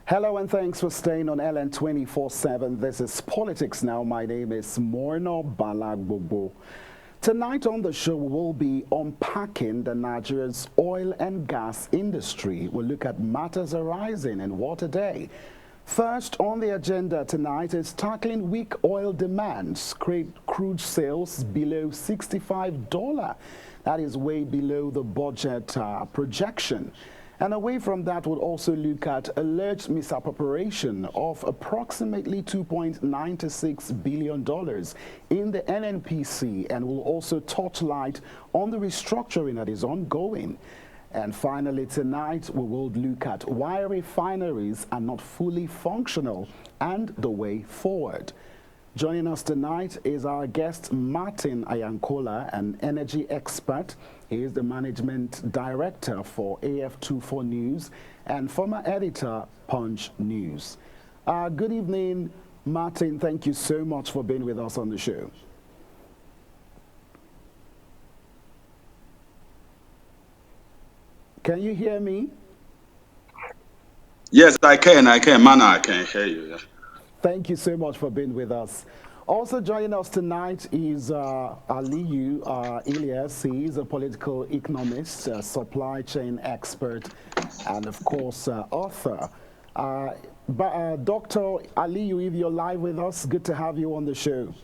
Hello and thanks for staying on LN 24/7. This is Politics Now. My name is Morno Balagbobo. Tonight on the show, we will be unpacking the Nigeria's oil and gas industry. We'll look at matters arising in Water Day. First on the agenda tonight is tackling weak oil demands, crude sales below $65. That is way below the budget projection. And away from that, we'll also look at alleged misappropriation of approximately $2.96 billion in the NNPC, and we'll also touch light on the restructuring that is ongoing. And finally, tonight, we will look at why refineries are not fully functional and the way forward. Joining us tonight is our guest, Martin Ayankola, an energy expert. He is the management director for AF24 News and former editor, Punch News. Good evening, Martin. Thank you so much for being with us on the show. Can you hear me? Yes, I can. Man, I can hear you. Yeah. Thank you so much for being with us. Also joining us tonight is Aliyu Ilyas. He is a political economist, supply chain expert, and of course, author. Dr. Aliyu, if you're live with us, good to have you on the show.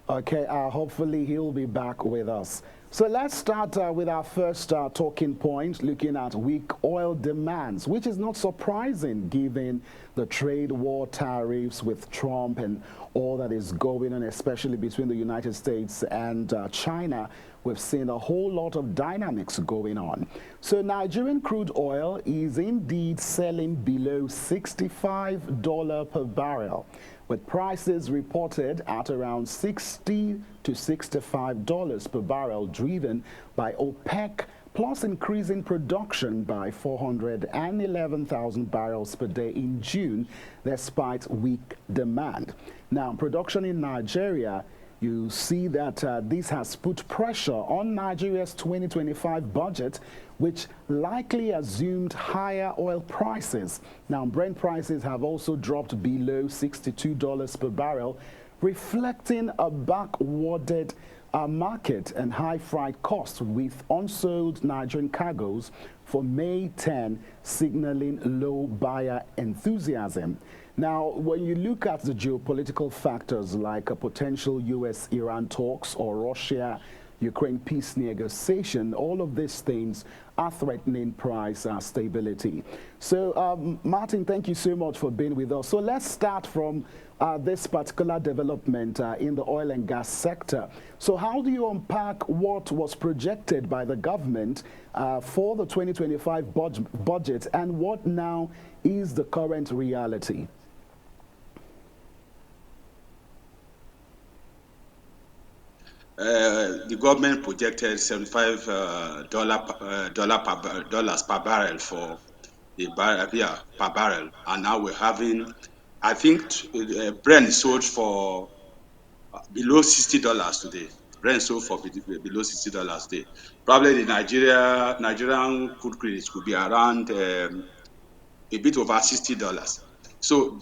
Okay, hopefully he'll be back with us. So let's start with our first talking point, looking at weak oil demands, which is not surprising given the trade war tariffs with Trump and all that is going on, especially between the United States and China. We've seen a whole lot of dynamics going on. So Nigerian crude oil is indeed selling below $65 per barrel, with prices reported at around $60 to $65 per barrel, driven by OPEC, plus increasing production by 411,000 barrels per day in June, despite weak demand. Now, production in Nigeria, you see that this has put pressure on Nigeria's 2025 budget, which likely assumed higher oil prices. Now, Brent prices have also dropped below $62 per barrel, reflecting a backwarded market and high freight costs, with unsold Nigerian cargoes for May 10 signaling low buyer enthusiasm. Now, when you look at the geopolitical factors like a potential US-Iran talks or Russia-Ukraine peace negotiation, all of these things are threatening price stability. So, Martin, thank you so much for being with us. So let's start from this particular development in the oil and gas sector. So how do you unpack what was projected by the government for the 2025 budget and what now is the current reality? The government projected $75 per barrel for the barrel, yeah, per barrel, and now we're having, I think, Brent sold for below $60 today. Brent sold for below $60 today. Probably the Nigerian crude credits could be around a bit over $60. So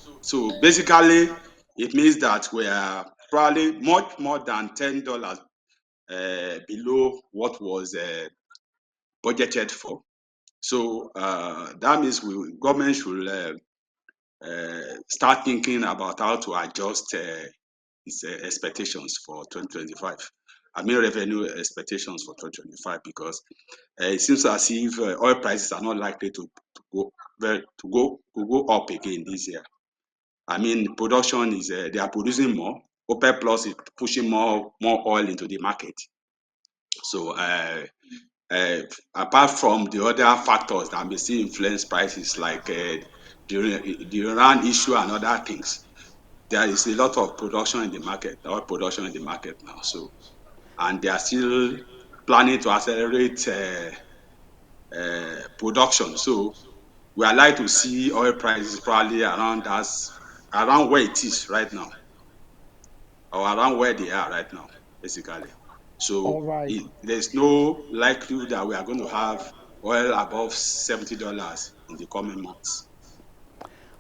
basically, it means that we are probably much more than $10 below what was budgeted for. So that means government should start thinking about how to adjust its expectations for 2025. I mean revenue expectations for 2025, because it seems as if oil prices are not likely to go up again this year. I mean, production is they are producing more. OPEC Plus is pushing more oil into the market. So apart from the other factors that may still influence prices, like the Iran issue and other things, there is a lot of production in the market, oil production in the market now. So, and they are still planning to accelerate production. So we are likely to see oil prices probably around where it is right now, or around where they are right now, basically. All So right. there's no likelihood that we are going to have oil above $70 in the coming months.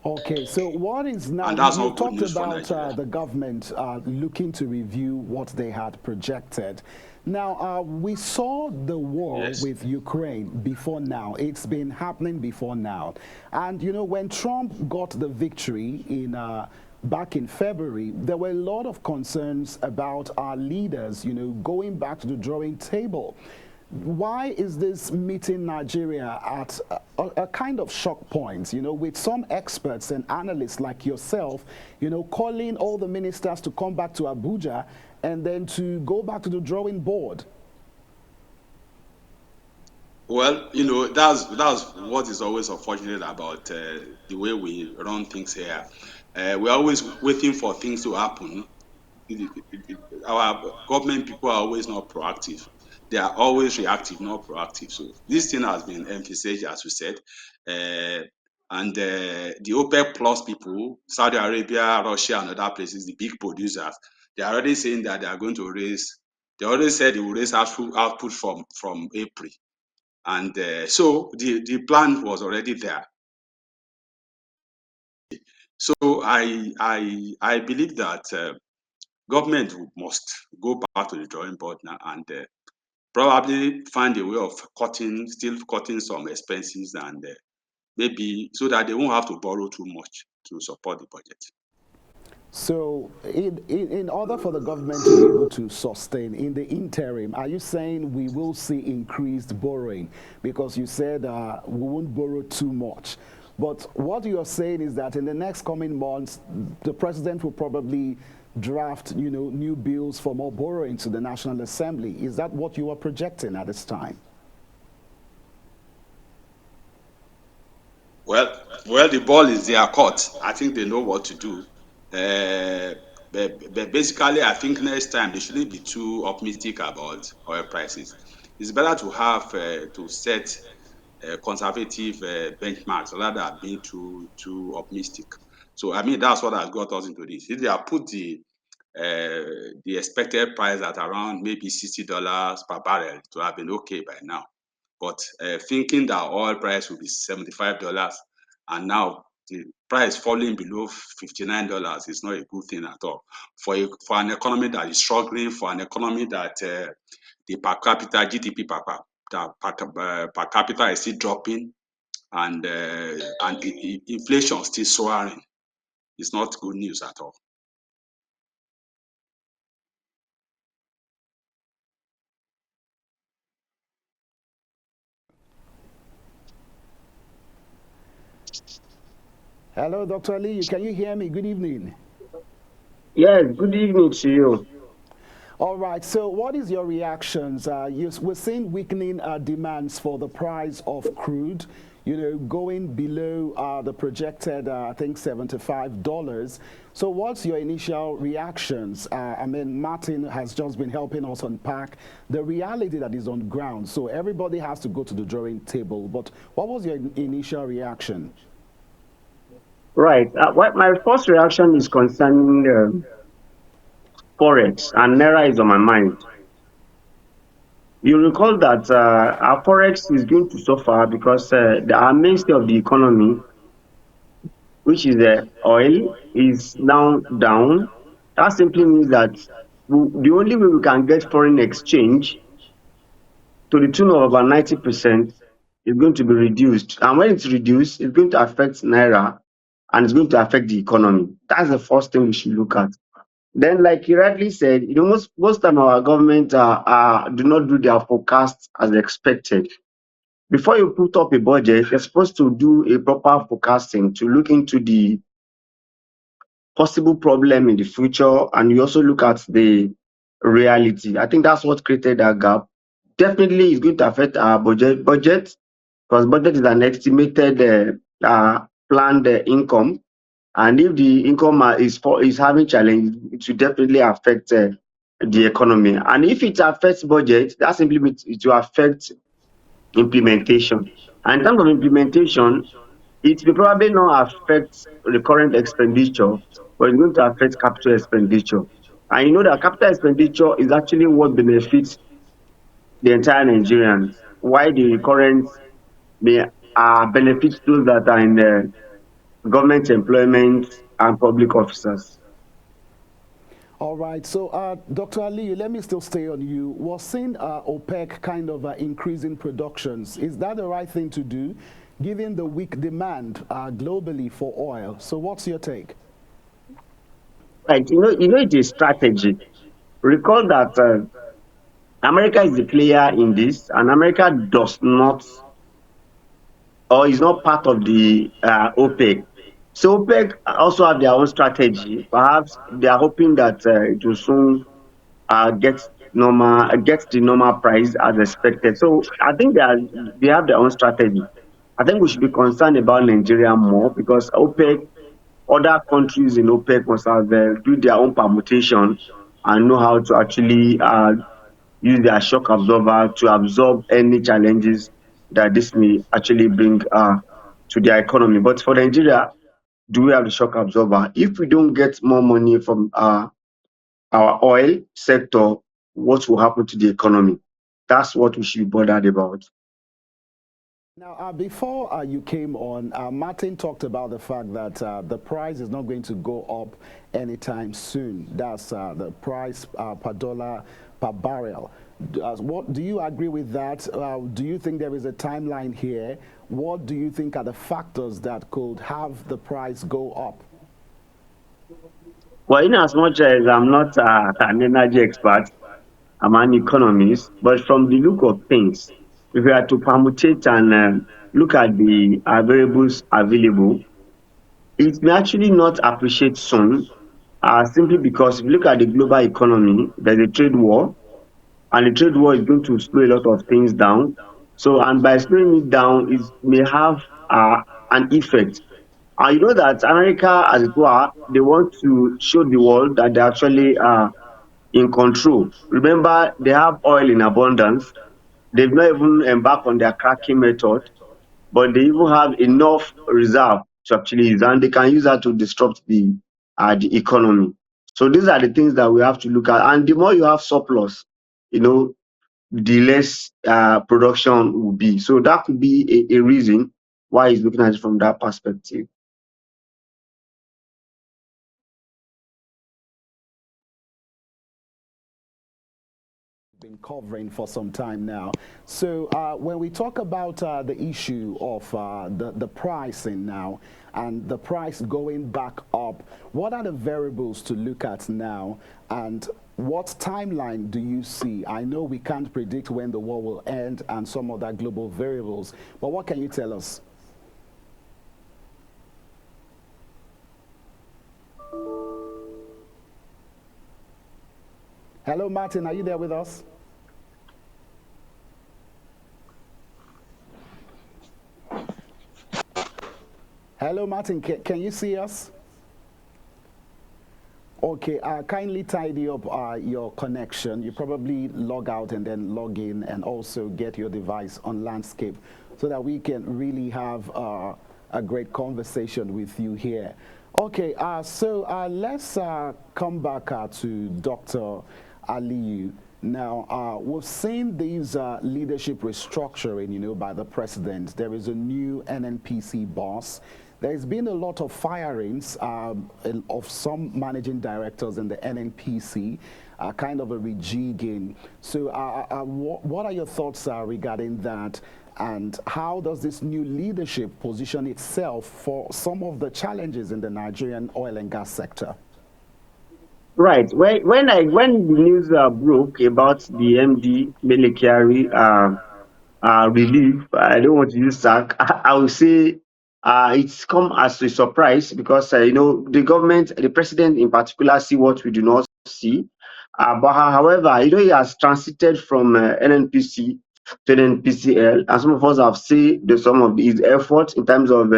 Okay, so what is now, And that's you've not good talked news for about Nigeria. the government looking to review what they had projected. Now, we saw the war Yes. with Ukraine before now. It's been happening before now. And, you know, when Trump got the victory in back in February, there were a lot of concerns about our leaders, you know, going back to the drawing table. Why is this meeting Nigeria at a kind of shock point, you know, with some experts and analysts like yourself, you know, calling all the ministers to come back to Abuja and then to go back to the drawing board? Well, you know, that's what is always unfortunate about the way we run things here. We're always waiting for things to happen. Our government people are always not proactive. They are always reactive, not proactive. So this thing has been emphasized, as we said, uh, and the OPEC plus people, Saudi Arabia, Russia, and other places, the big producers, they are already saying that they are going to raise. They already said they will raise output from April, and so the plan was already there. So I believe that government must go back to the drawing board now and probably find a way of still cutting some expenses and maybe so that they won't have to borrow too much to support the budget. So, in order for the government to be able to sustain in the interim, are you saying we will see increased borrowing? Because you said we won't borrow too much. But what you're saying is that in the next coming months, the president will probably draft, you know, new bills for more borrowing to the National Assembly. Is that what you are projecting at this time? Well, the ball is their court. I think they know what to do. Uh, but basically, I think next time they shouldn't be too optimistic about oil prices. It's better to have to set conservative benchmarks rather than being too optimistic. So I mean that's what has got us into this. If they have put the expected price at around maybe $60 per barrel, to have been okay by now. But thinking that oil price will be $75 and now the price falling below $59 is not a good thing at all for an economy that is struggling, for an economy that the per capita GDP per capita is still dropping and inflation still soaring. It's not good news at all. Hello, Dr. Ali, can you hear me? Good evening. Yes, good evening to you. All right. So, what is your reactions? We're seeing weakening demands for the price of crude. You know, going below the projected, I think, $75. So, what's your initial reactions? I mean, Martin has just been helping us unpack the reality that is on ground. So, everybody has to go to the drawing table. But what was your initial reaction? Right. My first reaction is concerning forex, and Naira is on my mind. You recall that our forex is going to suffer because our mainstay of the economy, which is oil, is now down. That simply means that the only way we can get foreign exchange to the tune of about 90% is going to be reduced. And when it's reduced, it's going to affect Naira and it's going to affect the economy. That's the first thing we should look at. Then, like you rightly said, most time our government do not do their forecasts as expected. Before you put up a budget, you're supposed to do a proper forecasting to look into the possible problem in the future, and you also look at the reality. I think that's what created that gap. Definitely, it's going to affect our budget because budget is an estimated planned income, and if the income is having challenge, it will definitely affect the economy. And if it affects budget, that simply means it will affect implementation. And in terms of implementation, it will probably not affect the current expenditure, but it's going to affect capital expenditure. And you know that capital expenditure is actually what benefits the entire Nigerians, why the current may benefits those that are in government employment and public officers. All right, so Dr. Ali, let me still stay on you. We're seeing OPEC kind of increasing productions. Is that the right thing to do, given the weak demand globally for oil? So what's your take? Right, it is strategy. Recall that America is the player in this, and America does not or is not part of the OPEC. So OPEC also have their own strategy. Perhaps they are hoping that it will soon get the normal price as expected. So I think they have their own strategy. I think we should be concerned about Nigeria more because OPEC, other countries in OPEC must have do their own permutation and know how to actually use their shock absorber to absorb any challenges that this may actually bring to their economy. But for Nigeria, do we have the shock absorber? If we don't get more money from our oil sector, what will happen to the economy? That's what we should be bothered about. Now, before you came on, Martin talked about the fact that the price is not going to go up anytime soon. That's the price per dollar per barrel. What do you agree with that? Do you think there is a timeline here? What do you think are the factors that could have the price go up? Well, in as much as I'm not an energy expert, I'm an economist, but from the look of things, if we are to permutate and look at the variables available, it may actually not appreciate soon, simply because if you look at the global economy, there's a trade war, and the trade war is going to slow a lot of things down. So, and by slowing it down, it may have an effect. And you know that America, as it were, they want to show the world that they actually are in control. Remember, they have oil in abundance. They've not even embarked on their cracking method, but they even have enough reserve to actually use, and they can use that to disrupt the economy. So these are the things that we have to look at. And the more you have surplus, you know, the less production will be. So that could be a reason why he's looking at it from that perspective. Been covering for some time now. So when we talk about the issue of the pricing now and the price going back up, what are the variables to look at now, and what timeline do you see? I know we can't predict when the war will end and some of that global variables, but what can you tell us? Hello, Martin, are you there with us? Hello, Martin, can you see us? Okay, kindly tidy up your connection. You probably log out and then log in, and also get your device on landscape so that we can really have a great conversation with you here. Okay, so let's come back to Dr. Aliyu. Now, we've seen these leadership restructuring, by the president. There is a new NNPC boss. There's been a lot of firings of some managing directors in the NNPC, kind of a rejigging. So what are your thoughts regarding that? And how does this new leadership position itself for some of the challenges in the Nigerian oil and gas sector? Right. When the news broke about the MD Melekiari relief, I don't want to use sack. I will say it's come as a surprise because the government, the president in particular, see what we do not see. But however, he has transited from NNPC to NNPCL, and some of us have seen some of his efforts in terms of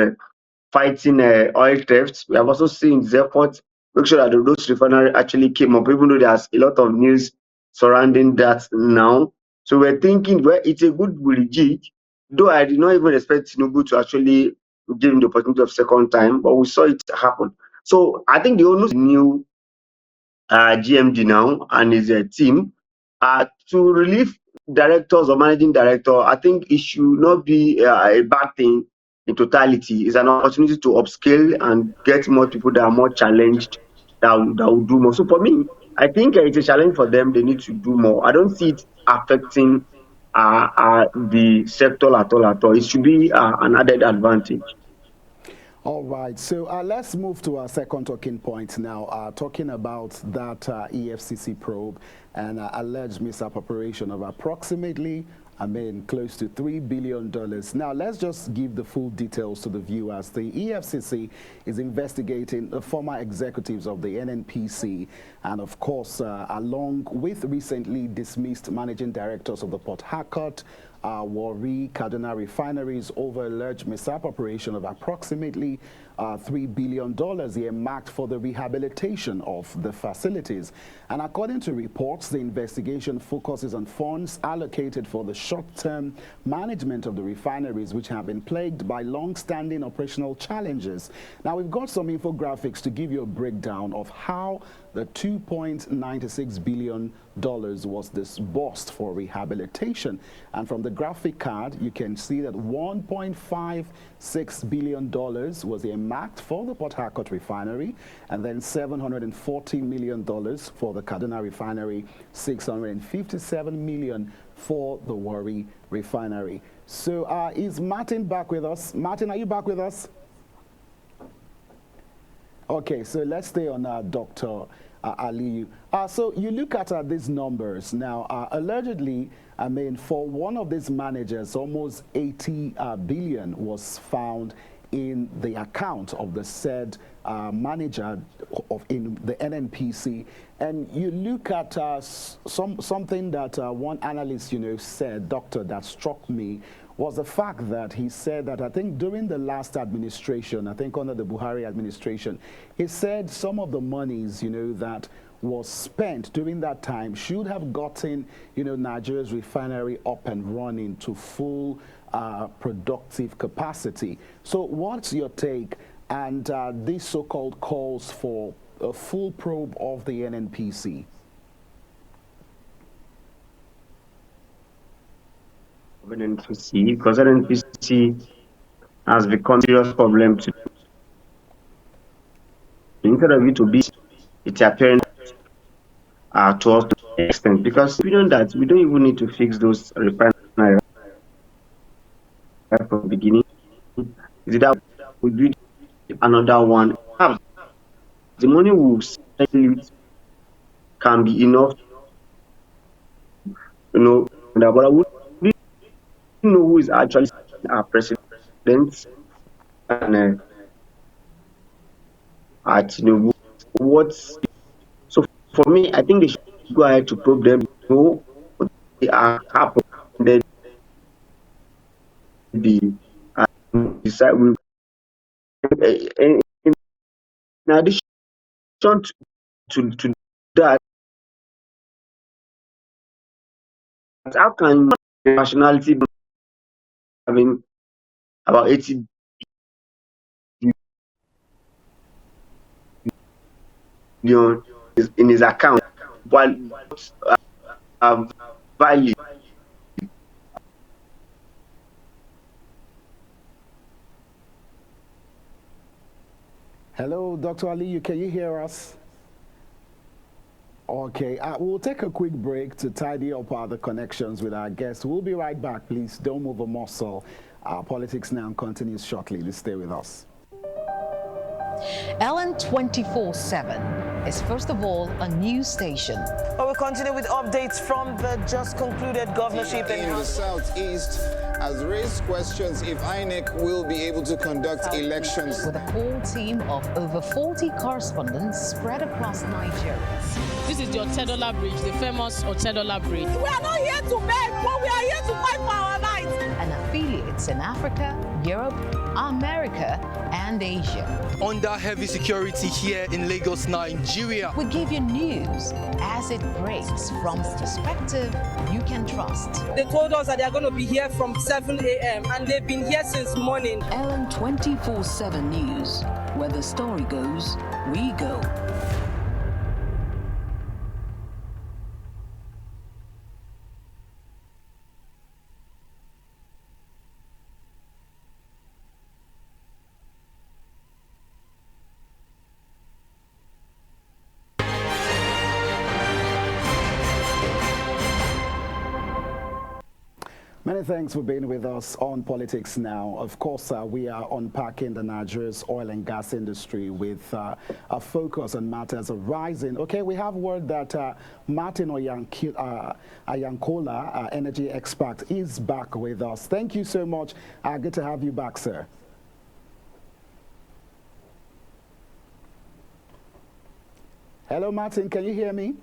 fighting oil theft. We have also seen his efforts make sure that the Rose refinery actually came up, even though there's a lot of news surrounding that now. So we're thinking, well, it's a good rejig, though I did not even expect Tinubu to actually give him the opportunity of second time, but we saw it happen. So I think the onus new GMD now and his team to relieve directors or managing director, I think it should not be a bad thing in totality. It's an opportunity to upscale and get more people that are more challenged that will do more. So for me, I think it's a challenge for them. They need to do more. I don't see it affecting the sector at all at all. It should be an added advantage. All right, so let's move to our second talking point now, talking about that EFCC probe and alleged misappropriation of approximately, close to $3 billion. Now, let's just give the full details to the viewers. The EFCC is investigating the former executives of the NNPC and, of course, along with recently dismissed managing directors of the Port Harcourt, Warri, Kaduna refineries over alleged misappropriation of approximately $3 billion earmarked for the rehabilitation of the facilities. And according to reports, the investigation focuses on funds allocated for the short-term management of the refineries, which have been plagued by long-standing operational challenges. Now, we've got some infographics to give you a breakdown of how the $2.96 billion was disbursed for rehabilitation. And from the graphic card, you can see that $1.56 billion was earmarked for the Port Harcourt refinery, and then $740 million for the Kaduna refinery, $657 million for the Warri refinery. So is Martin back with us? Martin, are you back with us? Okay, so let's stay on Dr. Aliyu. So you look at these numbers now. Allegedly, for one of these managers, almost 80 billion was found in the account of the said manager in the NNPC. And you look at something that one analyst, said, doctor, that struck me, was the fact that he said that I think during the last administration, I think under the Buhari administration, he said some of the monies, that was spent during that time should have gotten, Nigeria's refinery up and running to full productive capacity. So what's your take and these so-called calls for a full probe of the NNPC? NNPC, because NNPC has become a serious problem to instead of it to be it's apparent to us to an extent, because we know that we don't even need to fix those refineries from the beginning. Is that we build another one? Perhaps the money we spend it can be enough, but I wouldn't know who is actually our president and what's so for me, I think they should go ahead to probe them, know what they are happening, then decide. In addition to that, how can nationality having about 80 billion in his account while value? Hello, Dr. Aliyu, can you hear us? Okay, we'll take a quick break to tidy up the connections with our guests. We'll be right back. Please don't move a muscle. Politics Now continues shortly. Please stay with us. Ellen 24/7 is first of all a news station. Well, we continue with updates from the just concluded governorship in the southeast has raised questions if INEC will be able to conduct elections. With a core team of over 40 correspondents spread across Nigeria. This is the Otedola Bridge, the famous Otedola Bridge. We are not here to beg, but we are here to fight for our rights. And affiliates in Africa, Europe, America, and Asia. Under heavy security here in Lagos, Nigeria. We give you news as it breaks from the perspective you can trust. They told us that they are going to be here from 7 a.m. and they've been here since morning. Ellen 24/7 News, where the story goes, we go. Many thanks for being with us on Politics Now. Of course, we are unpacking the Nigeria's oil and gas industry with a focus on matters arising. Okay, we have word that Martin Ayankola, energy expert, is back with us. Thank you so much. Good to have you back, sir. Hello, Martin. Can you hear me?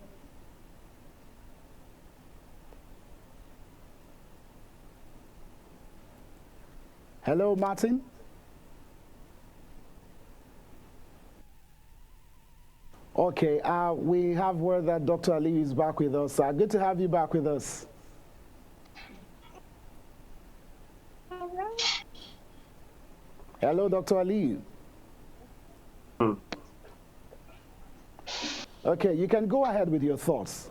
Hello, Martin. Okay, we have word that Dr. Ali is back with us. Good to have you back with us. Hello, Dr. Ali. Okay, you can go ahead with your thoughts.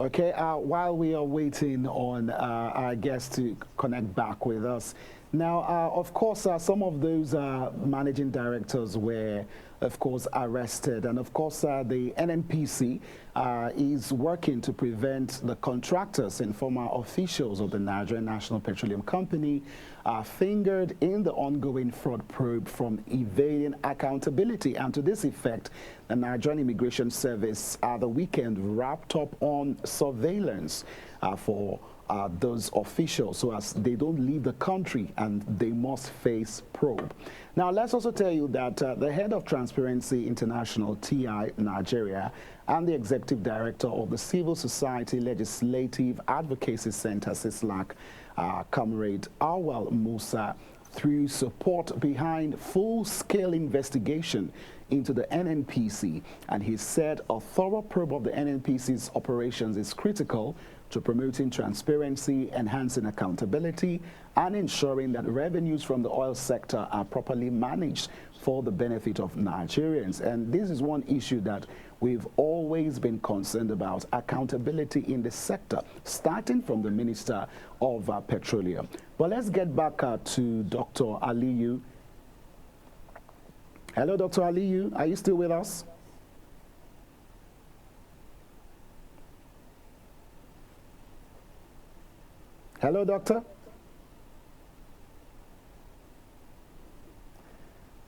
Okay, while we are waiting on our guests to connect back with us. Now, of course, some of those managing directors were, of course, arrested. And of course, the NNPC is working to prevent the contractors and former officials of the Nigerian National Petroleum Company fingered in the ongoing fraud probe from evading accountability. And to this effect, the Nigerian Immigration Service the weekend wrapped up on surveillance for those officials so as they don't leave the country and they must face probe. Now, let's also tell you that the head of Transparency International, TI Nigeria, and the executive director of the Civil Society Legislative Advocacy Center, CISLAC, Comrade Awal Musa, threw support behind full-scale investigation into the NNPC, and he said a thorough probe of the NNPC's operations is critical to promoting transparency, enhancing accountability, and ensuring that revenues from the oil sector are properly managed for the benefit of Nigerians. And this is one issue that we've always been concerned about, accountability in the sector, starting from the Minister of Petroleum. But let's get back to Dr. Aliyu. Hello, Dr. Aliyu, are you still with us? Hello, doctor.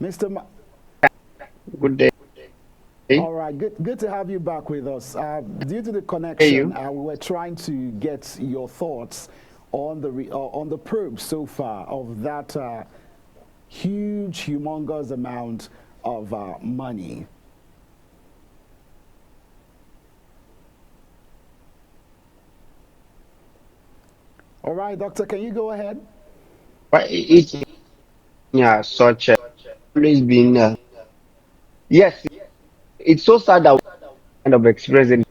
Mr. Good day. All right, good to have you back with us. Due to the connection, we were trying to get your thoughts on the probe so far of that huge, humongous amount of money. All right, doctor, can you go ahead? But it's such a always been yes, it's so sad that we kind of express in the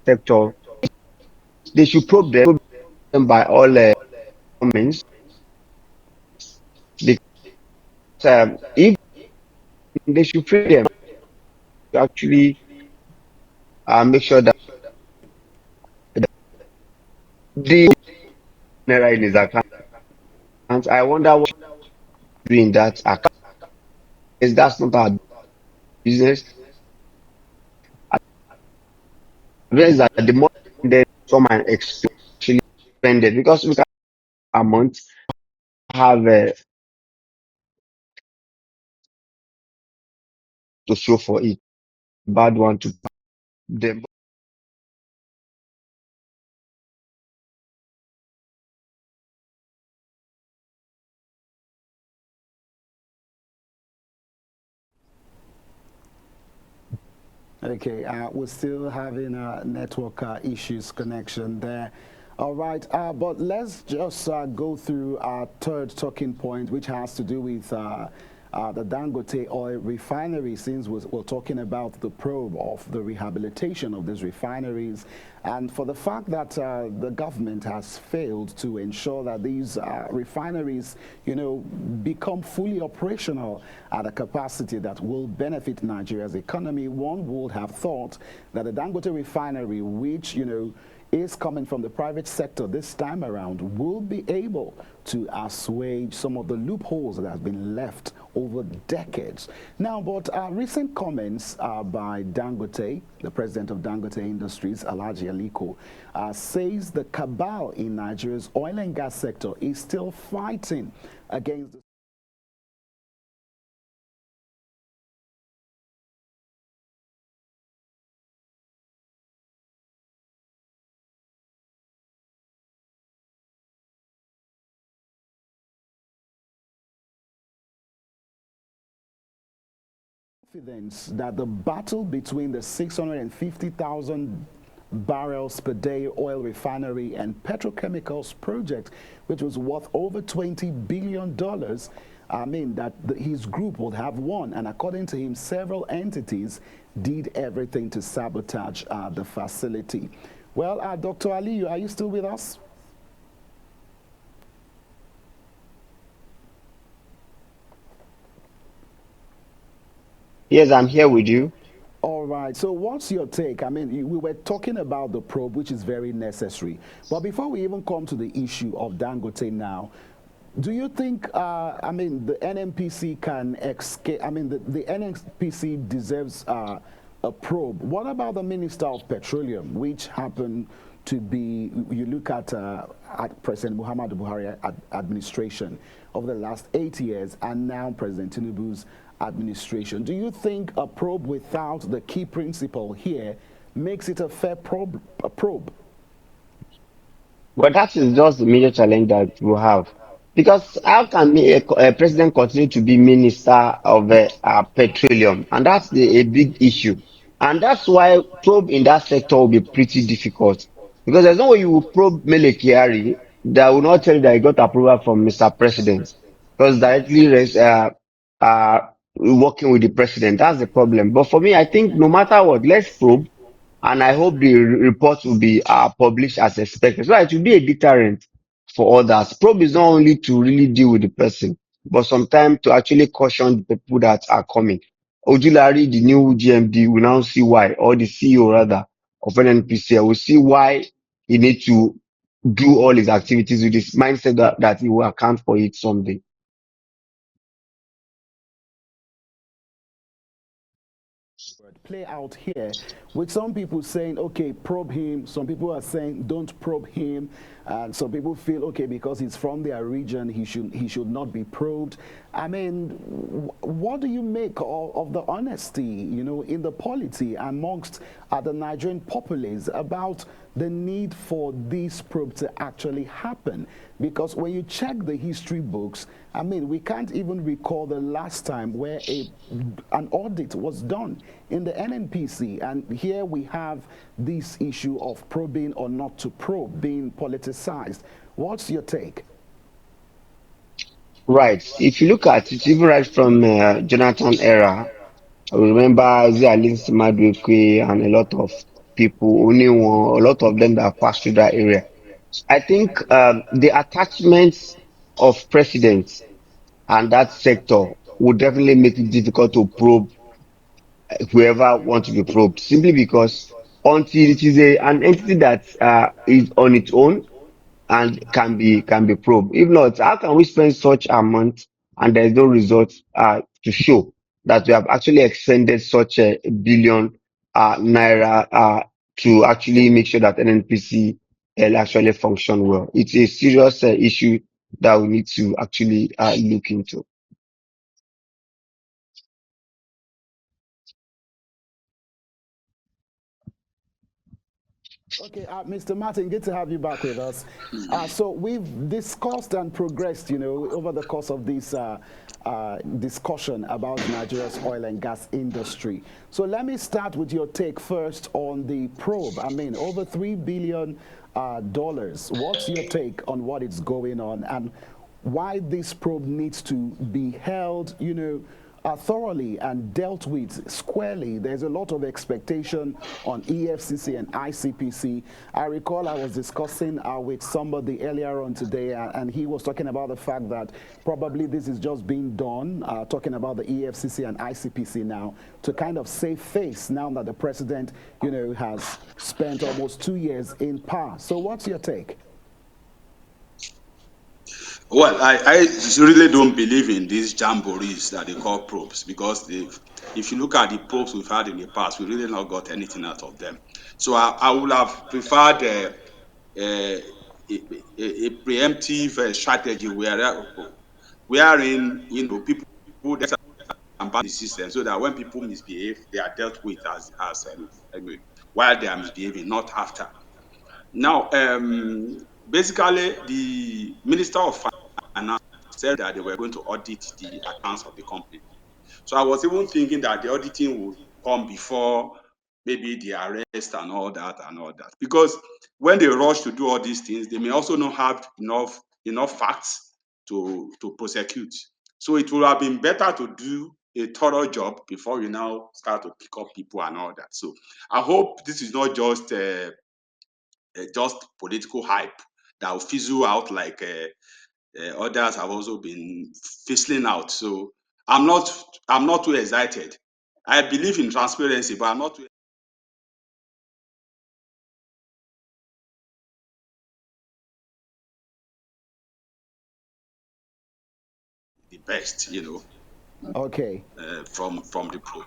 sector. They should probe them by all means. Because if they should free them to actually make sure that the naira in his account. And I wonder what doing that account is. That's not our business. Realize that the more that someone actually spend it, because we can amount have to show for it. Bad one to them. Okay, we're still having network issues connection there. All right, but let's just go through our third talking point, which has to do with the Dangote oil refinery, since we're talking about the probe of the rehabilitation of these refineries, and for the fact that the government has failed to ensure that these refineries, become fully operational at a capacity that will benefit Nigeria's economy. One would have thought that the Dangote refinery, which, is coming from the private sector this time around will be able to assuage some of the loopholes that have been left over decades. Now, but recent comments by Dangote, the president of Dangote Industries, Alhaji Aliko, says the cabal in Nigeria's oil and gas sector is still fighting against the confidence that the battle between the 650,000 barrels per day oil refinery and petrochemicals project, which was worth over $20 billion, I mean, that his group would have won. And according to him, several entities did everything to sabotage the facility. Well, Dr. Aliyu, are you still with us? Yes, I'm here with you. All right. So what's your take? I mean, we were talking about the probe, which is very necessary. But before we even come to the issue of Dangote now, do you think, I mean, the NNPC can escape? I mean, the NNPC deserves a probe. What about the Minister of Petroleum, which happened to be, you look at President Muhammadu Buhari administration over the last 8 years and now President Tinubu's administration. Do you think a probe without the key principle here makes it a fair probe? But that is just the major challenge that we have. Because how can a president continue to be minister of petroleum? And that's a big issue. And that's why probe in that sector will be pretty difficult. Because there's no way you will probe Mele Kyari that will not tell you that he got approval from Mr. President. Because directly uh, working with the president, that's the problem. But for me, I think no matter what, let's probe, and I hope the report will be published as expected. So it will be a deterrent for others. Probe is not only to really deal with the person, but sometimes to actually caution the people that are coming. Ojulari, the new GMD, will now see why, or the CEO rather of NNPC, will see why he needs to do all his activities with this mindset that he will account for it someday. Play out here with some people saying, okay, probe him. Some people are saying, don't probe him. And some people feel, okay, because he's from their region, he should not be probed. I mean, what do you make of the honesty, you know, in the polity amongst the Nigerian populace about the need for this probe to actually happen? Because when you check the history books, I mean, we can't even recall the last time where an audit was done in the NNPC. And here we have this issue of probing or not to probe being politicized. What's your take? Right. If you look at it, even right from Jonathan era, I remember Zialin Madwekwe and a lot of people, only one, a lot of them that passed through that area. I think the attachments of presidents and that sector would definitely make it difficult to probe whoever wants to be probed, simply because until it is an entity that is on its own and can be probed. If not, how can we spend such amount and there is no result to show that we have actually expended such a billion naira to actually make sure that NNPC will actually function well? It's a serious issue that we need to actually look into. Okay, Mr. Martin, good to have you back with us. So we've discussed and progressed, you know, over the course of this discussion about Nigeria's oil and gas industry. So let me start with your take first on the probe. I mean, over $3 billion. What's your take on what is going on and why this probe needs to be held, you know, thoroughly and dealt with squarely. There's a lot of expectation on EFCC and ICPC. I recall I was discussing with somebody earlier on today, and he was talking about the fact that probably this is just being done, talking about the EFCC and ICPC now, to kind of save face now that the president, has spent almost 2 years in power. So what's your take? Well, I really don't believe in these jamborees that they call probes, because if you look at the probes we've had in the past, we really not got anything out of them. So I would have preferred a preemptive strategy wherein people that are the system, so that when people misbehave, they are dealt with as while they are misbehaving, not after. Now, basically, the Minister of Finance said that they were going to audit the accounts of the company. So I was even thinking that the auditing would come before maybe the arrest and all that because when they rush to do all these things, they may also not have enough facts to prosecute. So it would have been better to do a thorough job before you now start to pick up people and all that. So I hope this is not just political hype that will fizzle out like others have also been fizzling out. So I'm not too excited. I believe in transparency, but I'm not too the best, Okay. from the group.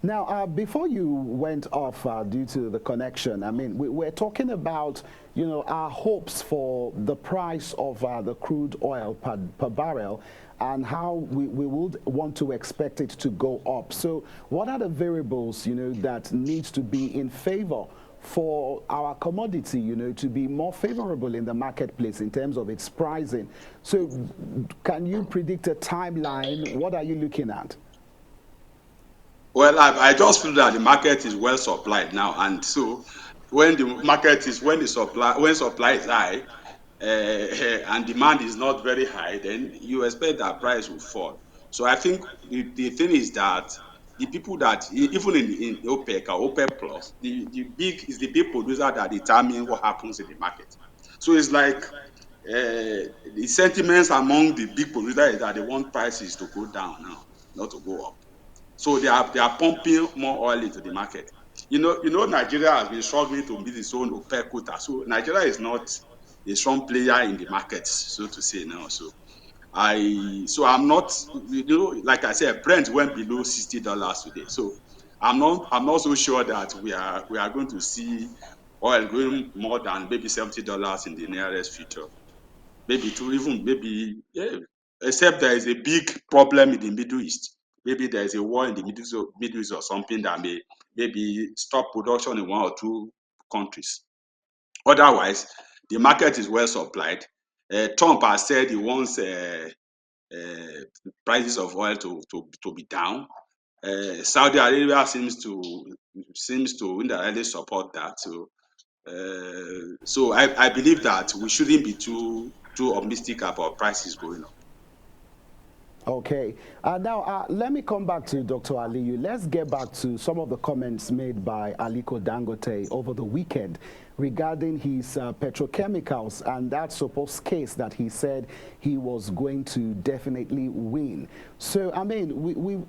Now, before you went off due to the connection, I mean, we're talking about, our hopes for the price of the crude oil per barrel and how we would want to expect it to go up. So what are the variables, that needs to be in favor for our commodity, to be more favorable in the marketplace in terms of its pricing? So can you predict a timeline? What are you looking at? Well, I just feel that the market is well supplied now, and so when supply is high, and demand is not very high, then you expect that price will fall. So I think the thing is that the people that even in OPEC or OPEC plus, the big producer that determine what happens in the market. So it's like the sentiments among the big producers is that they want prices to go down now, not to go up. So they are pumping more oil into the market. Nigeria has been struggling to meet its own OPEC quota. So Nigeria is not a strong player in the market, so to say now. So I'm not, like I said, Brent went below $60 today. So I'm not so sure that we are going to see oil going more than maybe $70 in the nearest future. Maybe to even maybe, yeah, except there is a big problem in the Middle East. Maybe there is a war in the Middle East or something that may maybe stop production in one or two countries. Otherwise, the market is well supplied. Trump has said he wants prices of oil to be down. Saudi Arabia seems to indirectly support that. So I believe that we shouldn't be too optimistic about prices going up. Okay. Now, let me come back to Dr. Aliyu. Let's get back to some of the comments made by Aliko Dangote over the weekend regarding his petrochemicals and that supposed case that he said he was going to definitely win. So, I mean,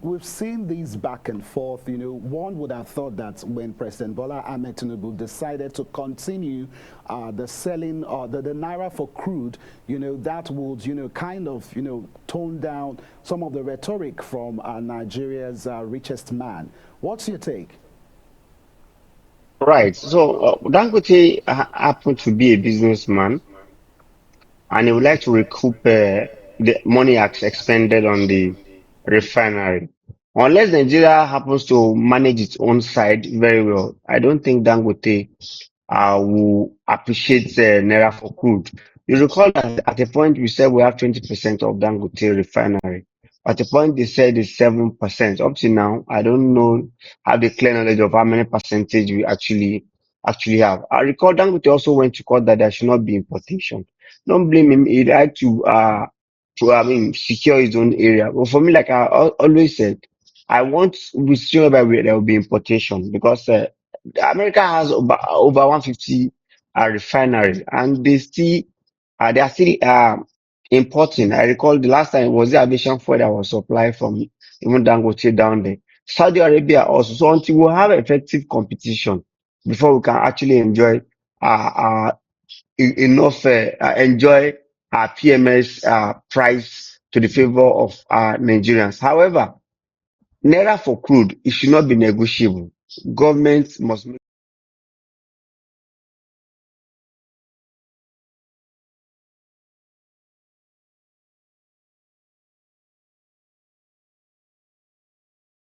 we've seen these back and forth. One would have thought that when President Bola Ahmed Tinubu decided to continue the selling the naira for crude, that would, kind of, tone down some of the rhetoric from Nigeria's richest man. What's your take? Right. So Dangote happened to be a businessman, and he would like to recoup the money expended on the refinery. Unless Nigeria happens to manage its own side very well, I don't think Dangote will appreciate Naira for crude. You recall that at a point we said we have 20% of Dangote refinery. At a point they said it's 7%. Up to now, I don't know, have the clear knowledge of how many percentage we actually have. I recall Dangote also went to court that there should not be importation. Don't blame him. He tried to secure his own area. But for me, like always said, I want we see whereby there will be importation because America has over 150 refineries and they are still importing. I recall the last time it was the aviation fuel that was supplied from even Dangote down there. Saudi Arabia also. So until we have effective competition before we can actually enjoy enough enjoy PMS price to the favor of Nigerians. However, naira for crude, it should not be negotiable. Government must make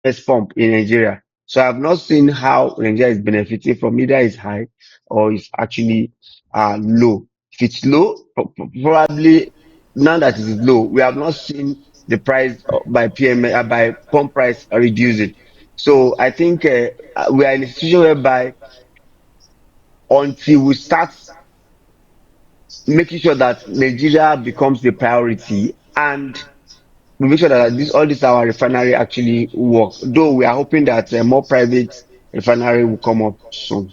best pump in Nigeria. So I've not seen how Nigeria is benefiting from either it's high or it's actually low. If it's low, probably now that it is low, we have not seen the price by by pump price reducing. So I think we are in a situation whereby until we start making sure that Nigeria becomes the priority and we make sure that all this our refinery actually work. Though we are hoping that more private refinery will come up soon.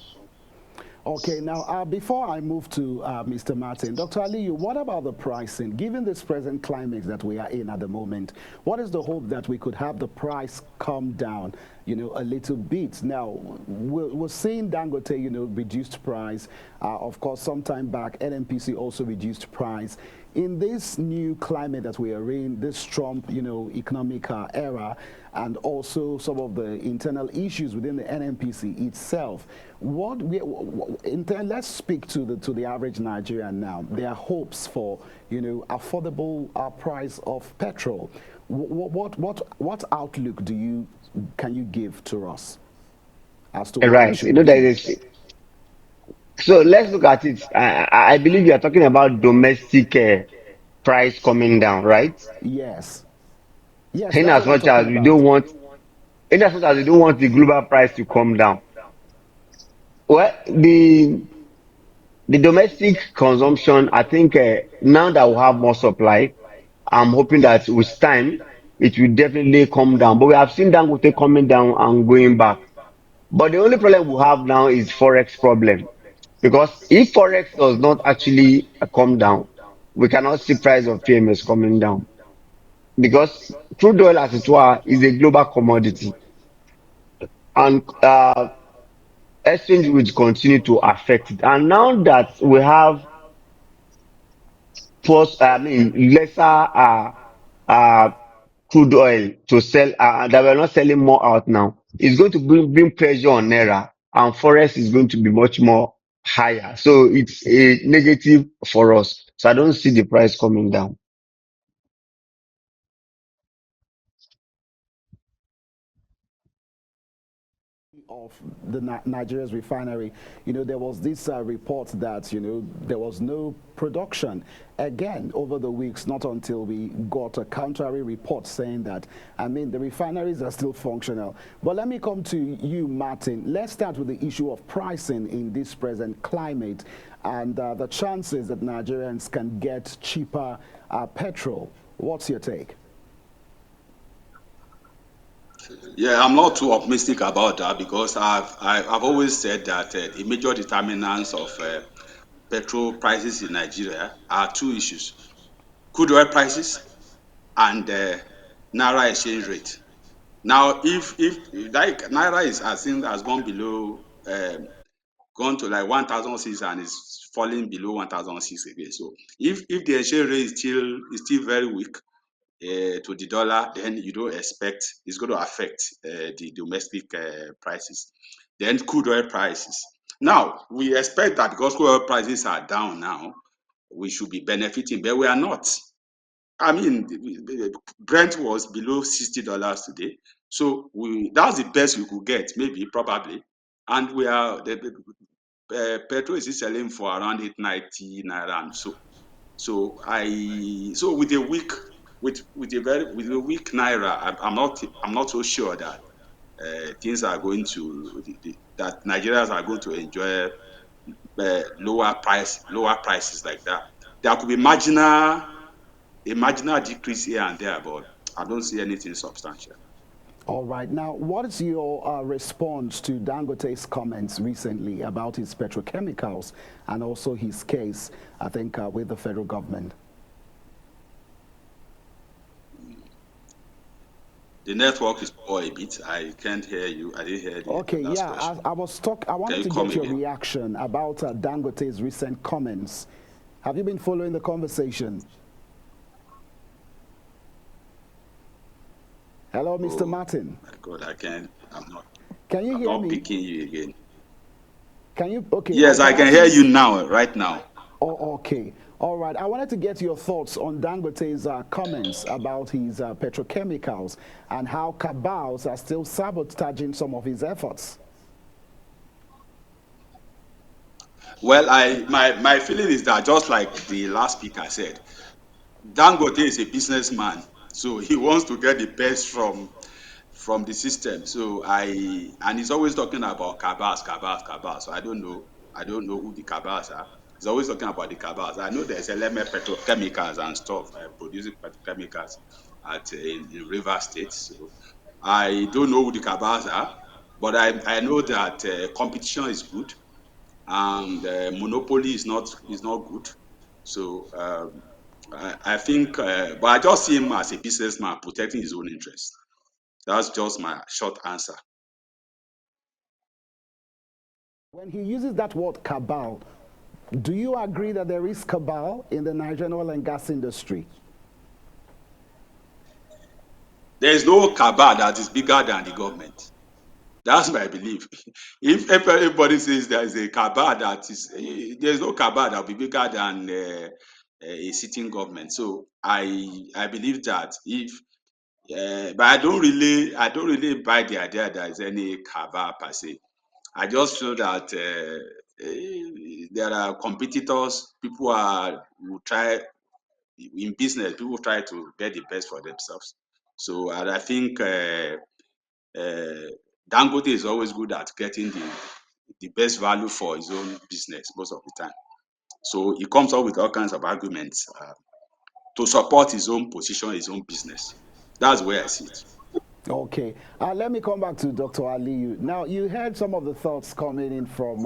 Okay, now before I move to Mr. Martin, Dr. Aliyu, what about the pricing? Given this present climate that we are in at the moment, what is the hope that we could have the price come down, a little bit? Now, we're seeing Dangote, reduced price. Of course, sometime back, NNPC also reduced price. In this new climate that we are in, this Trump, economic era, and also some of the internal issues within the NNPC itself, let's speak to the average Nigerian now. Their hopes for, affordable price of petrol. What outlook can you give to us as to what it Right. should There be? is so let's look at it. I believe you are talking about domestic price coming down, right? Yes. Yes, In that's as what I'm much as talking we about. don't want, in as much as we don't want the global price to come down. Well, the domestic consumption, I think now that we have more supply, I'm hoping that with time it will definitely come down. But we have seen Dangote coming down and going back. But the only problem we have now is forex problem. Because if forex does not actually come down, we cannot see price of PMS coming down. Because crude oil as it were is a global commodity. And exchange will continue to affect it. And now that we have lesser uh, crude oil to sell that we're not selling more out now, it's going to bring pressure on Naira and forex is going to be much more higher. So it's a negative for us. So I don't see the price coming down. Of the Nigeria's refinery, there was this report that, there was no production again over the weeks, not until we got a contrary report saying that, the refineries are still functional. But let me come to you, Martin. Let's start with the issue of pricing in this present climate and the chances that Nigerians can get cheaper petrol. What's your take? Yeah, I'm not too optimistic about that because I've always said that the major determinants of petrol prices in Nigeria are two issues: crude oil prices and naira exchange rate. Now, if like naira is I think has gone below, gone to like 1,006 and is falling below 1,006 again. So if the exchange rate is still very weak, to the dollar, then you don't expect it's going to affect the domestic prices. Then crude oil prices. Now we expect that because crude oil prices are down now, we should be benefiting, but we are not. I mean, Brent was below $60 today, so that's the best we could get, maybe probably, and we are the petrol is selling for around 890 naira and so. So with a weak with a weak naira, I'm not so sure that things are going to that Nigerians are going to enjoy lower prices like that. There could be marginal a marginal decrease here and there, but I don't see anything substantial. All right. Now, what is your response to Dangote's comments recently about his petrochemicals and also his case, I think, with the federal government? The network is poor a bit. I can't hear you. I didn't hear the Okay, last yeah, question. I wanted to come get your again? reaction about Dangote's recent comments. Have you been following the conversation? Hello, Mr. Martin. My God, I can't. Can you I'm hear not me? picking you again. Can you? Okay. Yes, I can hear you now, right now. Oh, okay. All right. I wanted to get your thoughts on Dangote's comments about his petrochemicals and how cabals are still sabotaging some of his efforts. Well, my feeling is that just like the last speaker said, Dangote is a businessman, so he wants to get the best from the system. So and he's always talking about cabals, cabals, cabals. So I don't know who the cabals are. He's always talking about the cabals. I know there's Element petrochemicals and stuff producing petrochemicals in River State. So I don't know who the cabals are, but I know that competition is good and monopoly is not good. So I think, but I just see him as a businessman protecting his own interests. That's just my short answer. When he uses that word cabal, do you agree that there is cabal in the Nigerian oil and gas industry? There is no cabal that is bigger than the government. That's my belief. If everybody says there is a cabal that is, there is no cabal that will be bigger than a sitting government. So I believe that if, but I don't really buy the idea that there is any cabal per se. I just feel that there are competitors. People will try in business. People try to get the best for themselves. So, and I think Dangote is always good at getting the best value for his own business most of the time. So he comes up with all kinds of arguments to support his own position, his own business. That's where I see it. Okay. Let me come back to Dr. Aliyu. Now, you heard some of the thoughts coming in from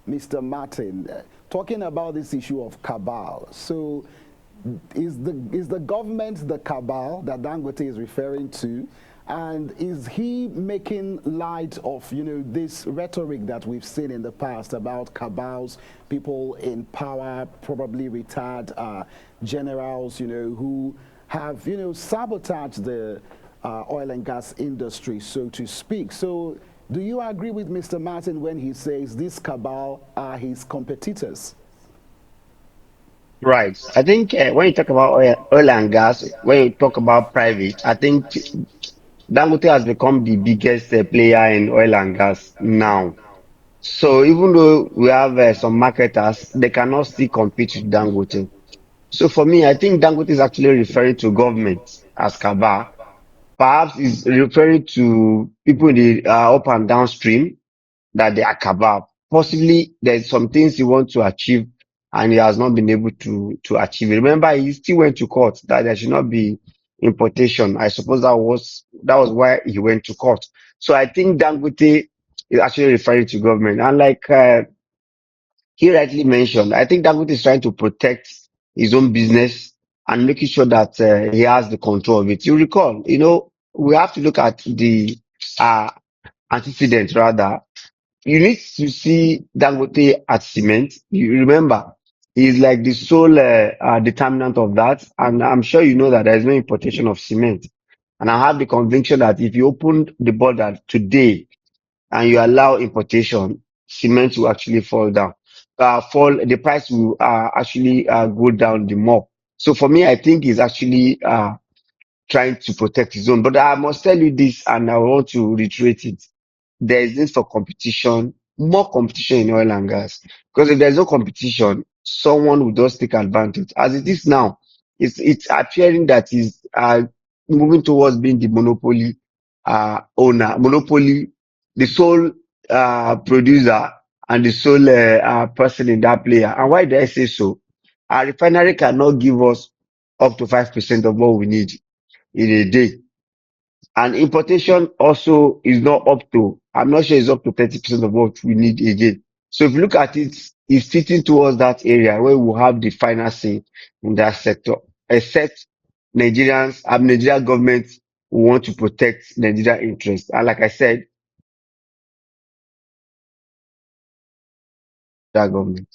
Mr. Martin talking about this issue of cabal. So, is the government the cabal that Dangote is referring to? And is he making light of, this rhetoric that we've seen in the past about cabals, people in power, probably retired generals, who have, sabotaged the oil and gas industry, so to speak. So do you agree with Mr. Martin when he says this cabal are his competitors? Right. I think when you talk about oil and gas, when you talk about private, I think Dangote has become the biggest player in oil and gas now. So even though we have some marketers, they cannot still compete with Dangote. So for me, I think Dangote is actually referring to government as Kaba. Perhaps is referring to people in the up and downstream that they are Kaba. Possibly there's some things he wants to achieve and he has not been able to achieve it. Remember, he still went to court that there should not be importation. I suppose that was why he went to court. So I think Dangote is actually referring to government. And like he rightly mentioned, I think Dangote is trying to protect his own business and making sure that he has the control of it. You recall, we have to look at the uh, antecedent rather. You need to see Dangote at cement. You remember, he's like the sole determinant of that. And I'm sure you know that there is no importation of cement. And I have the conviction that if you open the border today, and you allow importation, cement will actually fall down. The price will actually go down the more. So for me, I think he's actually trying to protect his own. But I must tell you this, and I want to reiterate it. There is need for competition, more competition in oil and gas. Because if there's no competition, someone will just take advantage. As it is now, it's appearing that he's moving towards being the monopoly monopoly, the sole producer and the sole person in that player. And why do I say so? Our refinery cannot give us up to 5% of what we need in a day. And importation also is not up to, I'm not sure it's up to 30% of what we need again. So if you look at it, it's fitting towards that area where we have the final say in that sector, except Nigerian government who want to protect Nigerian interests. And like I said, that government.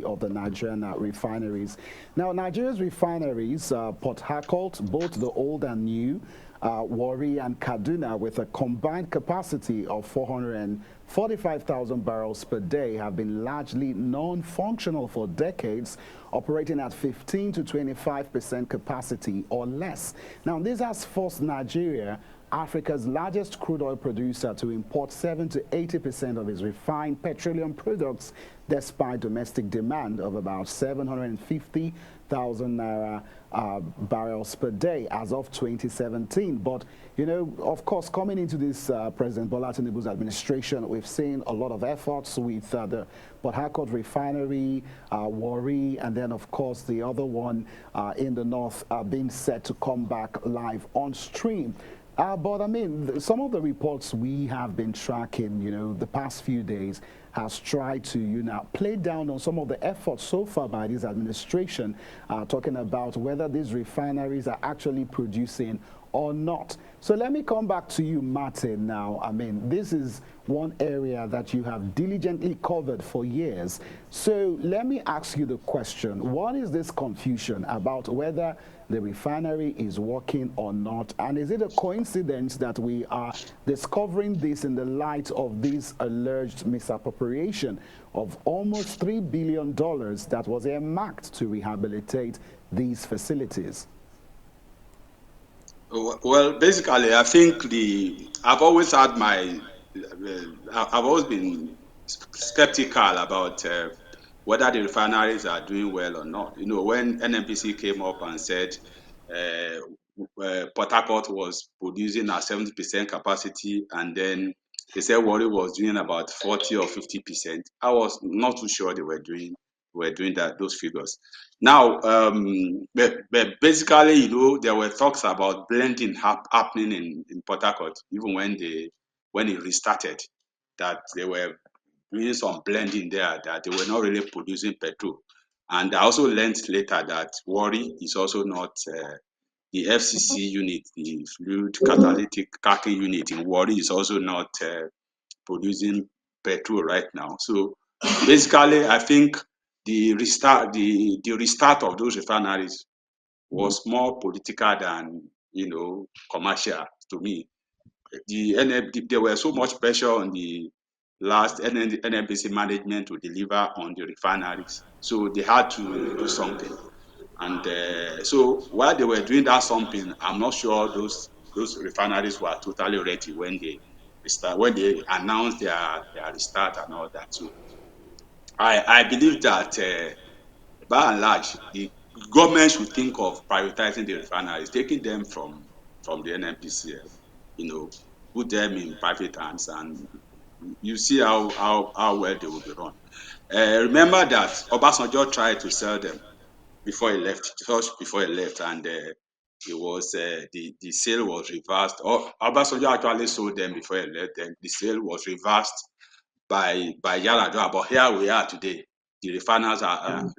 Of the Nigerian refineries. Now, Nigeria's refineries, Port Harcourt, both the old and new, Warri and Kaduna, with a combined capacity of 445,000 barrels per day, have been largely non-functional for decades, operating at 15 to 25% capacity or less. Now, this has forced Nigeria, Africa's largest crude oil producer, to import 7 to 80% of its refined petroleum products, despite domestic demand of about 750,000 naira barrels per day as of 2017. But, you know, of course, coming into this President Bola Tinubu's administration, we've seen a lot of efforts with the Port Harcourt refinery, Warri, and then, of course, the other one in the north being set to come back live on stream. But I mean, some of the reports we have been tracking, you know, the past few days has tried to, you know, play down on some of the efforts so far by this administration, talking about whether these refineries are actually producing or not. So let me come back to you, Martin, now. I mean, this is one area that you have diligently covered for years. So let me ask you the question. What is this confusion about whether the refinery is working or not? And is it a coincidence that we are discovering this in the light of this alleged misappropriation of almost $3 billion that was earmarked to rehabilitate these facilities? Well, basically, I think I've always had I've always been skeptical about whether the refineries are doing well or not. You know, when NNPC came up and said Port Harcourt was producing at 70% capacity, and then they said Warri was doing about 40 or 50%. I was not too sure they were doing those figures. Now, but basically, you know, there were talks about blending happening in Port Harcourt, even when it restarted, that they were doing some blending there, that they were not really producing petrol. And I also learned later that Warri is also not the FCC unit, the fluid catalytic cracking unit in Warri is also not producing petrol right now. So basically, I think the restart of those refineries was more political than, you know, commercial to me. There was so much pressure on the last NNPC management to deliver on the refineries, so they had to do something. And so while they were doing that something, I'm not sure those refineries were totally ready when they announced their restart and all that. So I believe that by and large, the government should think of prioritizing the refineries, taking them from the NNPCL, you know, put them in private hands, and you see how well they will be run. Remember that Obasanjo tried to sell them before he left, just before he left, and it was the sale was reversed. Obasanjo actually sold them before he left. Then the sale was reversed by Yaradua. But here we are today. The refineries are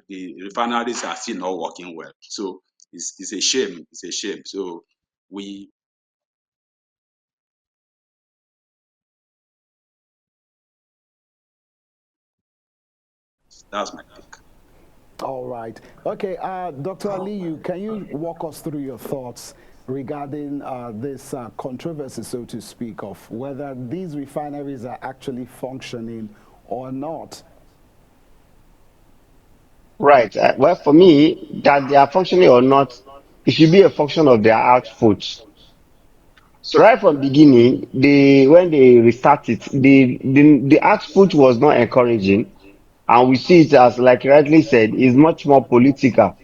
still not working well. So it's a shame. It's a shame. So we that's my take. All right. Okay, Dr. Aliyu, can you walk us through your thoughts regarding this controversy, so to speak, of whether these refineries are actually functioning or not? Right. Well, for me, that they are functioning or not, it should be a function of their output. So right from beginning, when they restarted, the output was not encouraging, and we see it as, like you rightly said, is much more political.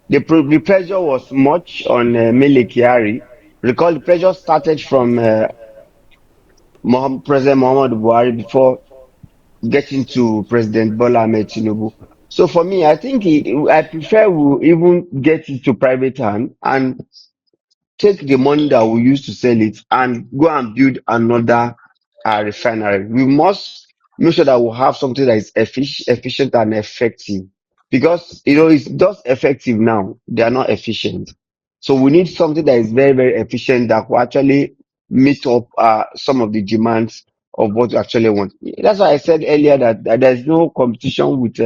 The pressure was much on Mele Kyari. Recall the pressure started from President Muhammad Buhari before getting to President Bola Ahmed Tinubu. So for me, I think I prefer we even get it to private hand and take the money that we use to sell it and go and build another refinery. We must make sure that we have something that is efficient and effective, because it's just effective now. They are not efficient. So we need something that is very, very efficient that will actually meet up some of the demands of what we actually want. That's why I said earlier that there's no competition with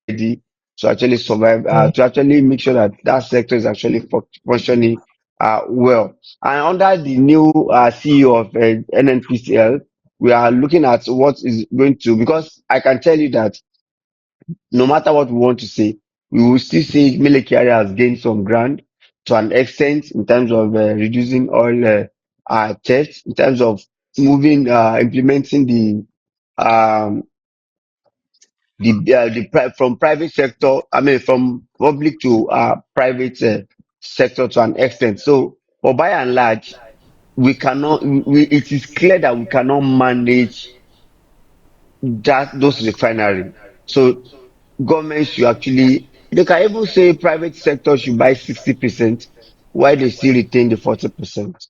ready to actually survive, to actually make sure that that sector is actually functioning well. And under the new CEO of NNPCL, we are looking at what is going to, because I can tell you that no matter what we want to say, we will still say military area has gained some ground to an extent in terms of reducing oil theft, in terms of implementing um, from private sector, I mean, from public to private sector to an extent. So, but by and large, we cannot, it is clear that we cannot manage those refinery. So government should actually, they can even say private sector should buy 60%, while they still retain the 40%.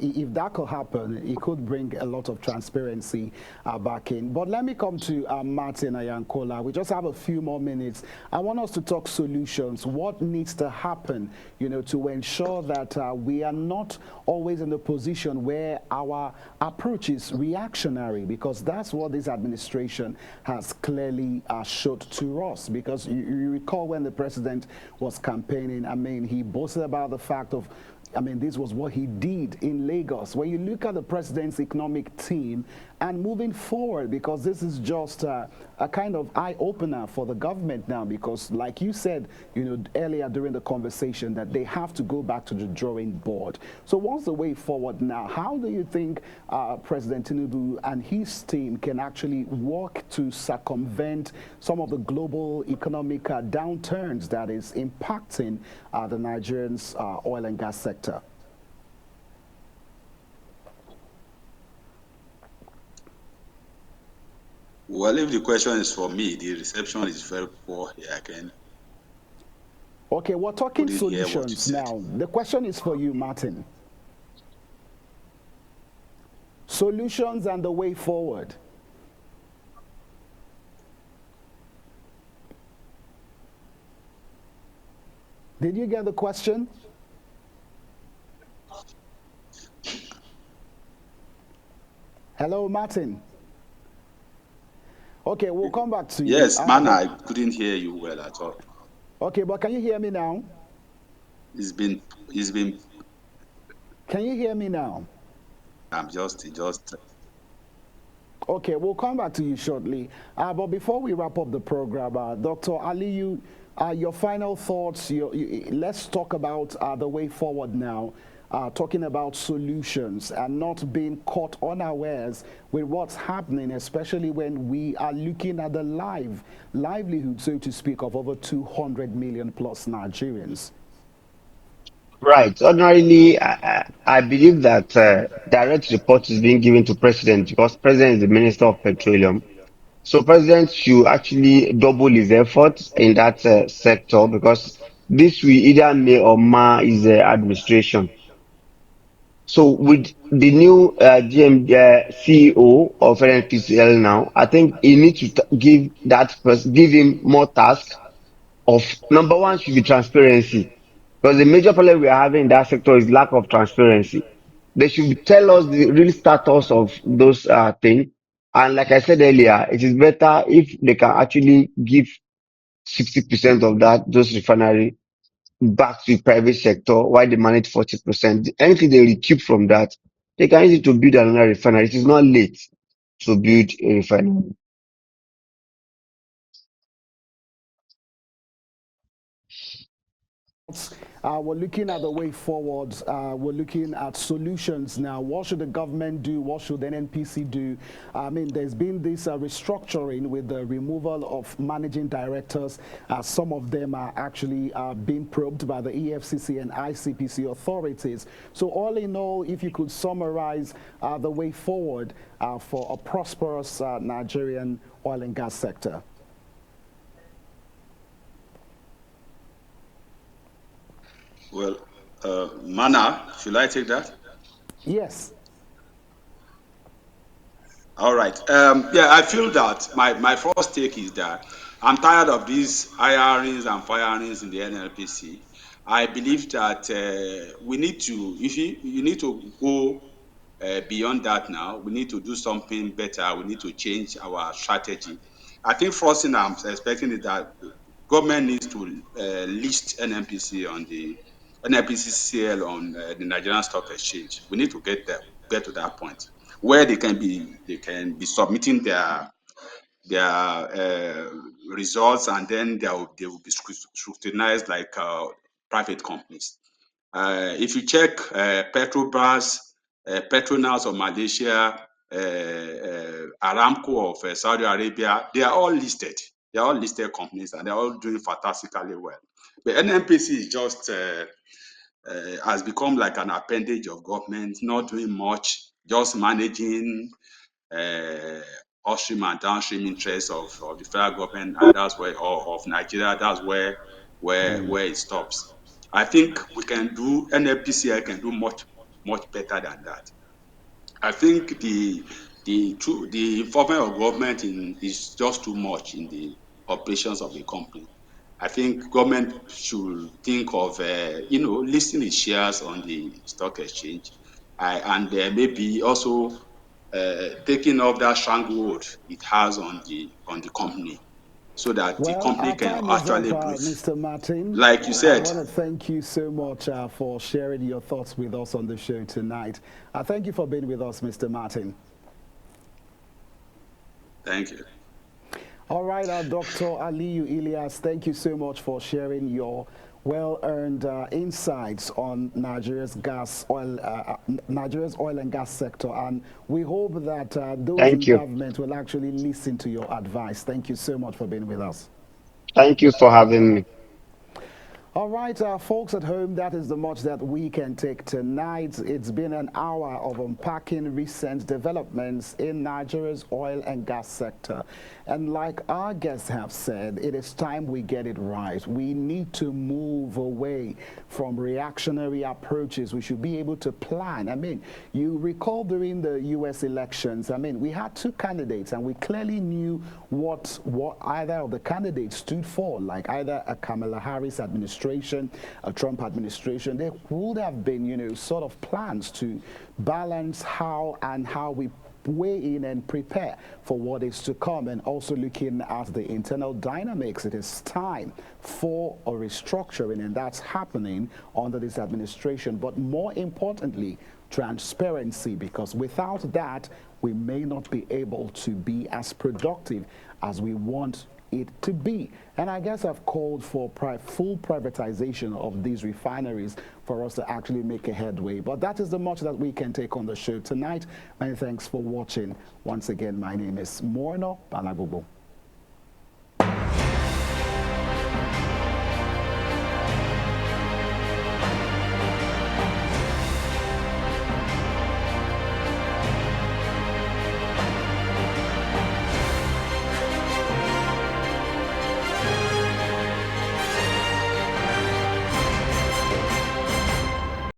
If that could happen, it could bring a lot of transparency back in. But let me come to Martin Ayankola. We just have a few more minutes. I want us to talk solutions. What needs to happen, to ensure that we are not always in a position where our approach is reactionary, because that's what this administration has clearly showed to us. Because you recall when the president was campaigning, I mean, he boasted about the fact of, this was what he did in Lagos. When you look at the president's economic team and moving forward, because this is just a kind of eye-opener for the government now, because like you said, earlier during the conversation, that they have to go back to the drawing board. So what's the way forward now? How do you think President Tinubu and his team can actually work to circumvent some of the global economic downturns that is impacting the Nigerians' oil and gas sector? Well, if the question is for me, the reception is very poor here again. Okay, we're talking solutions now. The question is for you, Martin. Solutions and the way forward. Did you get the question? Hello, Martin. Okay, we'll come back to you. Yes, man, I couldn't hear you well at all. Okay, but can you hear me now? It's been. Can you hear me now? I'm just. Okay, we'll come back to you shortly. But before we wrap up the program, Dr. Aliyu, your final thoughts. Let's talk about the way forward now. Talking about solutions and not being caught unawares with what's happening, especially when we are looking at the livelihood, so to speak, of over 200 million plus Nigerians. Right. Ordinarily, I believe that direct report is being given to president, because president is the minister of petroleum. So president should actually double his efforts in that sector, because this will either may or mar his administration. So with the new CEO of NNPCL now, I think he needs to give give him more task of, number one should be transparency, because the major problem we are having in that sector is lack of transparency. They should tell us the real status of those things. And like I said earlier, it is better if they can actually give 60% of those refinery back to the private sector, while they manage 40%. Anything they recoup from that, they can use it to build another refinery. It is not late to build a refinery. we're looking at the way forward. We're looking at solutions now. What should the government do? What should NNPC do? I mean, there's been this restructuring with the removal of managing directors. Some of them are actually being probed by the EFCC and ICPC authorities. So all in all, if you could summarize the way forward for a prosperous Nigerian oil and gas sector. Well, Mana, should I take that? Yes. All right. Yeah, I feel that my first take is that I'm tired of these hirings and firings in the NLPC. I believe that we need to, if you need to go beyond that now. We need to do something better. We need to change our strategy. I think first thing I'm expecting is that government needs to list NNPC on the NNPCCL on the Nigerian Stock Exchange. We need to get to that point where they can be submitting their results, and then they will be scrutinized like private companies. If you check Petrobras, Petronas of Malaysia, Aramco of Saudi Arabia, they are all listed. They are all listed companies, and they are all doing fantastically well. But NNPC is just has become like an appendage of government, not doing much, just managing upstream and downstream interests of the federal government, and that's where, or of Nigeria, that's where it stops. I think NNPCL can do much better than that. I think the involvement of government is just too much in the operations of the company. I think government should think of listing its shares on the stock exchange, and maybe also taking off that stranglehold it has on the company, so that the Well, company our can time is up, actually breathe. Mr. Martin. Like you I said. want to thank you so much for sharing your thoughts with us on the show tonight. Thank you for being with us, Mr. Martin. Thank you. All right, Dr. Aliyu Ilyas, thank you so much for sharing your well-earned insights on Nigeria's oil and gas sector, and we hope that those in government will actually listen to your advice. Thank you so much for being with us. Thank you for having me. All right, folks at home, that is the much that we can take tonight. It's been an hour of unpacking recent developments in Nigeria's oil and gas sector. And like our guests have said, it is time we get it right. We need to move away from reactionary approaches. We should be able to plan. I mean, you recall during the U.S. elections, I mean, we had two candidates, and we clearly knew what either of the candidates stood for, like either a Kamala Harris administration, a Trump administration. There would have been, sort of plans to balance how we weigh in and prepare for what is to come, and also looking at the internal dynamics. It is time for a restructuring, and that's happening under this administration. But more importantly, transparency, because without that, we may not be able to be as productive as we want it to be. And I guess I've called for full privatization of these refineries for us to actually make a headway. But that is the much that we can take on the show tonight. Many thanks for watching. Once again, my name is Morno Balabubu.